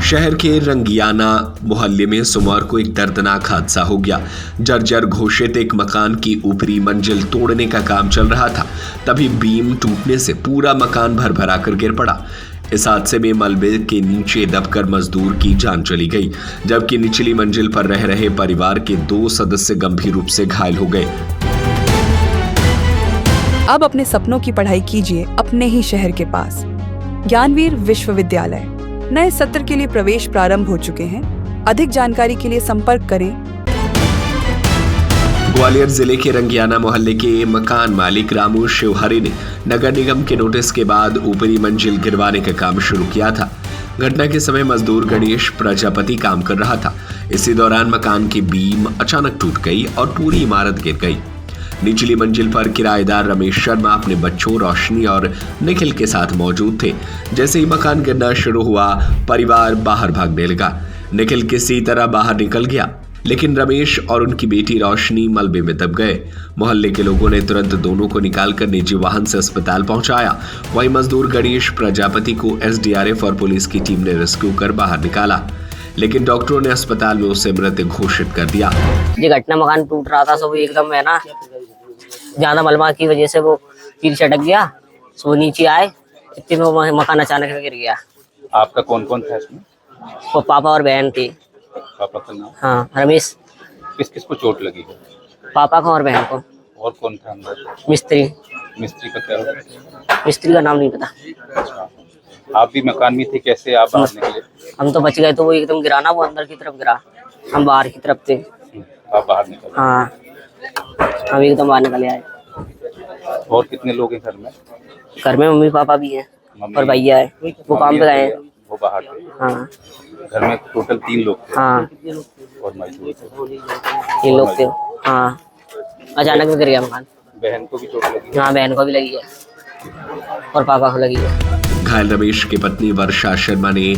शहर के रंगियाना मोहल्ले में सोमवार को एक दर्दनाक हादसा हो गया। जर्जर घोषित एक मकान की ऊपरी मंजिल तोड़ने का काम चल रहा था, तभी बीम टूटने से पूरा मकान भर कर गिर पड़ा। इस हादसे में मलबे के नीचे दबकर मजदूर की जान चली गई, जबकि निचली मंजिल पर रह रहे परिवार के 2 सदस्य गंभीर रूप से घायल हो गए। अब अपने सपनों की पढ़ाई कीजिए अपने ही शहर के पास। ज्ञानवीर विश्वविद्यालय नए सत्र के लिए प्रवेश प्रारंभ हो चुके हैं। अधिक जानकारी के लिए संपर्क करें। ग्वालियर जिले के रंगियाना मोहल्ले के मकान मालिक रामू शिवहरी ने नगर निगम के नोटिस के बाद ऊपरी मंजिल गिरवाने का काम शुरू किया था। घटना के समय मजदूर गणेश प्रजापति काम कर रहा था। इसी दौरान मकान की बीम अचानक टूट गई और पूरी इमारत गिर गई। निचली मंजिल पर किराएदार रमेश शर्मा अपने बच्चों रोशनी और निखिल के साथ मौजूद थे। जैसे ही मकान गिरना शुरू हुआ, परिवार बाहर भागने लगा। निखिल किसी तरह बाहर निकल गया, लेकिन रमेश और उनकी बेटी रोशनी मलबे में दब गए। मोहल्ले के लोगों ने तुरंत दोनों को निकालकर निजी वाहन से अस्पताल पहुंचाया। वहीं मजदूर गणेश प्रजापति को एसडीआरएफ और पुलिस की टीम ने रेस्क्यू कर बाहर निकाला, लेकिन डॉक्टरों ने अस्पताल में उसे मृत घोषित कर दिया। ये घटना मकान टूट रहा था, सब एकदम है ना ज्यादा मलबा की वजह से वो कील चटक गया, सो नीचे आए, इतने में मकान अचानक गिर गया। आपका कौन कौन था इसमें? वो पापा और बहन थी। पापा का नाम? हाँ, रमेश। किस किस को चोट लगी है? पापा को और बहन को। और कौन था अंदर? मिस्त्री। मिस्त्री का क्या होता? मिस्त्री का नाम नहीं पता। अच्छा, आप भी मकान में थे, कैसे आप बाहर निकले? हम तो बच गए, तो वो एकदम गिरा ना, वो अंदर की तरफ गिरा, हम बाहर की तरफ थे। आप बाहर निकले? हाँ, हम एकदम बाहर निकले आए। और कितने लोग हैं घर में? घर में मम्मी पापा भी हैं और भैया है, वो काम पे गए हैं। वो बाहर थे। हाँ, घर में टोटल 3 लोग थे। हाँ, और मजदूर थे। 3 लोग थे। हाँ, अचानक में गिर गया मकान। बहन को भी चोट लगी? हाँ, बहन को भी लगी है और पापा को लगी है। घायल रमेश की पत्नी वर्षा शर्मा ने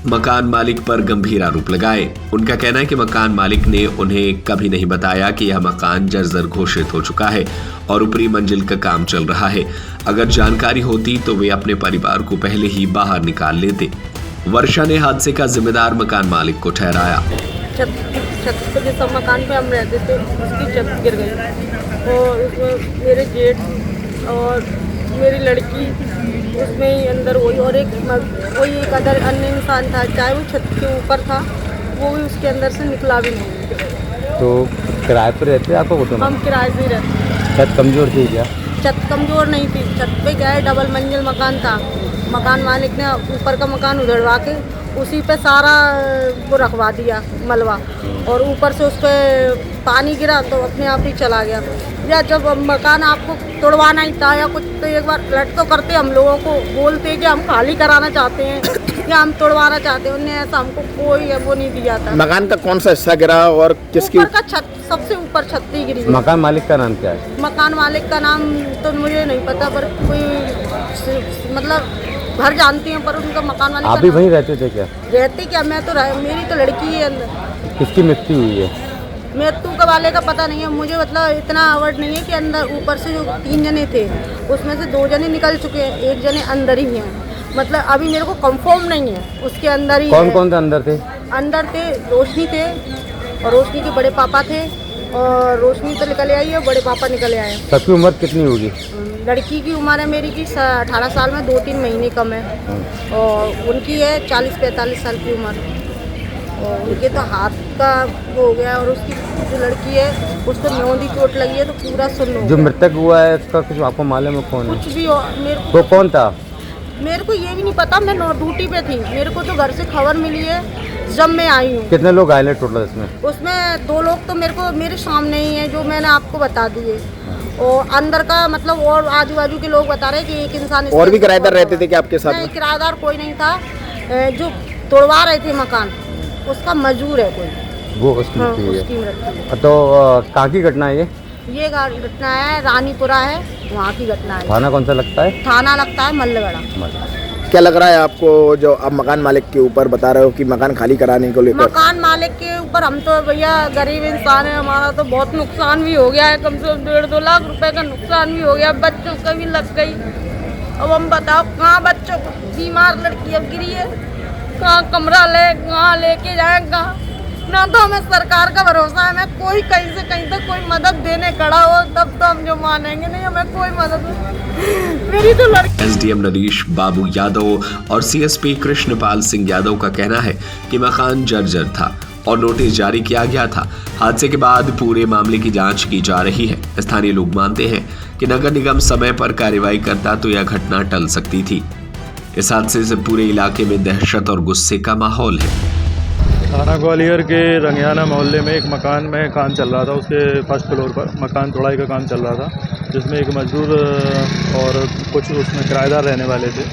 मकान मालिक पर गंभीर आरोप लगाए। उनका कहना है कि मकान मालिक ने उन्हें कभी नहीं बताया कि यह मकान जर्जर घोषित हो चुका है और ऊपरी मंजिल का काम चल रहा है। अगर जानकारी होती तो वे अपने परिवार को पहले ही बाहर निकाल लेते। वर्षा ने हादसे का जिम्मेदार मकान मालिक को ठहराया। छत पे जिस मकान पे हम रहते थे उसकी छत गिर गई और उसमें मेरे जेठ और मेरी लड़की उसमें ही अंदर हुई और एक अदर अन्य इंसान था, चाहे वो छत के ऊपर था, वो भी उसके अंदर से निकला भी नहीं। तो किराए पर रहते आपको? हम किराए से रहते। छत कमजोर थी क्या? छत कमजोर नहीं थी। छत पे क्या है, डबल मंजिल मकान था। मकान मालिक ने ऊपर का मकान उधड़वा के उसी पे सारा वो रखवा दिया मलबा, और ऊपर से उस पर पानी गिरा तो अपने आप ही चला गया। या जब मकान आपको तोड़वाना ही था या कुछ, तो एक बार अलर्ट तो करते, हम लोगों को बोलते कि हम खाली कराना चाहते हैं या हम तोड़वाना चाहते हैं। उन्हें ऐसा हमको कोई वो नहीं दिया था। मकान का कौन सा हिस्सा गिरा और किसकी? ऊपर का छत, सबसे ऊपर छत ही गिरी। मकान मालिक का नाम क्या है? मकान मालिक का नाम तो मुझे नहीं पता, पर कोई मतलब घर जानती हैं, पर उनका मकान मालिक। आप भी वहीं रहते थे क्या? रहते क्या, मैं तो मेरी तो लड़की है अंदर। किसकी मृत्यु हुई है? मृत्यु का वाले का पता नहीं है मुझे, मतलब इतना अवर्ड नहीं है कि अंदर ऊपर से जो 3 जने थे उसमें से 2 जने निकल चुके हैं, 1 जने अंदर ही हैं। मतलब अभी मेरे को कंफर्म नहीं है उसके अंदर ही। कौन कौन थे अंदर थे? अंदर थे रोशनी थे, और रोशनी के बड़े पापा थे, और रोशनी तो निकल आई है, बड़े पापा निकल आए। सबकी उम्र कितनी होगी? लड़की की उम्र है मेरी की 18 साल में 2-3 महीने कम है, और उनकी है 40-45 साल की उम्र। और उनके तो हाथ का वो हो गया, और उसकी जो लड़की है उसको न्योंदी चोट लगी है, तो पूरा सुन्न हो गया। जो मृतक हुआ है उसका कुछ आपको मालूम है कौन है? कुछ भी मेरे को वो कौन था? मेरे को ये भी नहीं पता, मैं ड्यूटी पे थी। मेरे को तो घर से खबर मिली है जब मैं आई हूँ। कितने लोग घायल हैं टोटल इसमें? उसमें 2 लोग तो मेरे सामने ही है, जो मैंने आपको बता दिए, और अंदर का मतलब और आजू बाजू के लोग बता रहे हैं कि एक इंसान। और भी किराएदार रहते थे क्या आपके साथ? नहीं, किराएदार कोई नहीं था। जो तोड़वा रहे थे मकान उसका मजदूर है कोई, वो उसकी हाँ, मृत्यु हुई उसकी मृत्यु। है। तो कहाँ की घटना है ये घटना है रानीपुरा है, वहाँ की घटना है। थाना कौन सा लगता है? थाना लगता है मल्लगढ़ा। क्या लग रहा है आपको जो आप मकान मालिक के ऊपर बता रहे हो कि मकान खाली कराने को लेकर? मकान मालिक के ऊपर हम तो भैया गरीब इंसान है, हमारा तो बहुत नुकसान भी हो गया है, कम से कम 1.5-2 लाख रुपए का नुकसान भी हो गया। बच्चों का भी लग गई। अब हम बताओ कहाँ बच्चों को, बीमार लड़की अब गिरी है, कहाँ कमरा ले, कहाँ लेके जाए, कहाँ ना। तो हमें सरकार का भरोसा है, हमें कोई कहीं से कहीं तक कोई मदद देने खड़ा हो तब तो हम जो मानेंगे, नहीं हमें कोई मदद। मेरी तो लड़की। एसडीएम नरेश बाबू यादव और सीएसपी कृष्णपाल सिंह यादव का कहना है कि मकान जर्जर था और नोटिस जारी किया गया था। हादसे के बाद पूरे मामले की जांच की जा रही है। स्थानीय लोग मानते हैं कि नगर निगम समय पर कार्रवाई करता तो यह घटना टल सकती थी। इस हादसे से पूरे इलाके में दहशत और गुस्से का माहौल है। थाना ग्वालियर के रंगियाना मोहल्ले में एक मकान में काम चल रहा था। उसके फर्स्ट फ्लोर पर मकान तोड़ाई का काम चल रहा था, जिसमें एक मजदूर और कुछ उसमें किराएदार रहने वाले थे।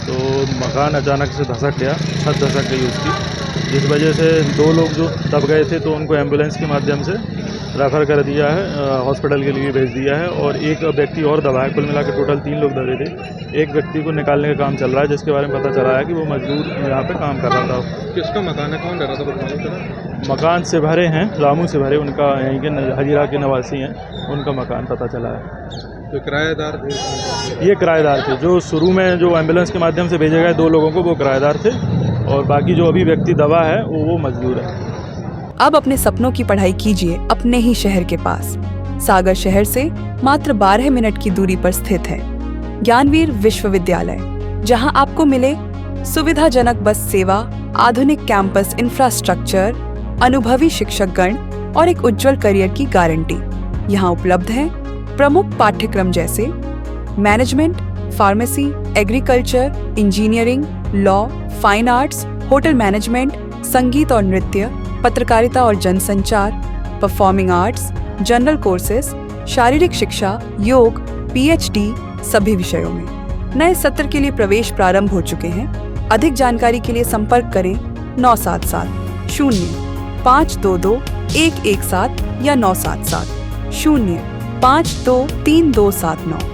तो मकान अचानक से धसक गया, छत धसक गई उसकी, जिस वजह से 2 लोग जो दब गए थे तो उनको एम्बुलेंस के माध्यम से रेफ़र कर दिया है, हॉस्पिटल के लिए भेज दिया है। और एक व्यक्ति और दबा है। कुल मिलाकर टोटल 3 लोग दबे थे। एक व्यक्ति को निकालने का काम चल रहा है, जिसके बारे में पता चला है कि वो मजदूर यहाँ पे काम कर रहा था। किसका मकान है, कौन रह रहा था? मकान से भरे हैं, रामू से भरे, उनका यहीं के हजीरा के निवासी हैं, उनका मकान पता चला है। तो किराएदार थे? ये किराएदार थे। जो शुरू में जो एम्बुलेंस के माध्यम से भेजे गए 2 लोगों को, वो किराएदार थे, और बाकी जो अभी व्यक्ति दबा है वो मजदूर है। अब अपने सपनों की पढ़ाई कीजिए अपने ही शहर के पास। सागर शहर से मात्र 12 मिनट की दूरी पर स्थित है ज्ञानवीर विश्वविद्यालय, जहां आपको मिले सुविधाजनक बस सेवा, आधुनिक कैंपस इंफ्रास्ट्रक्चर, अनुभवी शिक्षकगण और एक उज्जवल करियर की गारंटी। यहाँ उपलब्ध है प्रमुख पाठ्यक्रम जैसे management, pharmacy, agriculture, engineering, law, fine arts, hotel management, संगीत और नृत्य, पत्रकारिता और जनसंचार, परफॉर्मिंग आर्ट्स, जनरल कोर्सेज, शारीरिक शिक्षा, योग, पीएचडी सभी विषयों में। नए सत्र के लिए प्रवेश प्रारंभ हो चुके हैं। अधिक जानकारी के लिए संपर्क करें 977 0 522 117 या 977 0 523 279।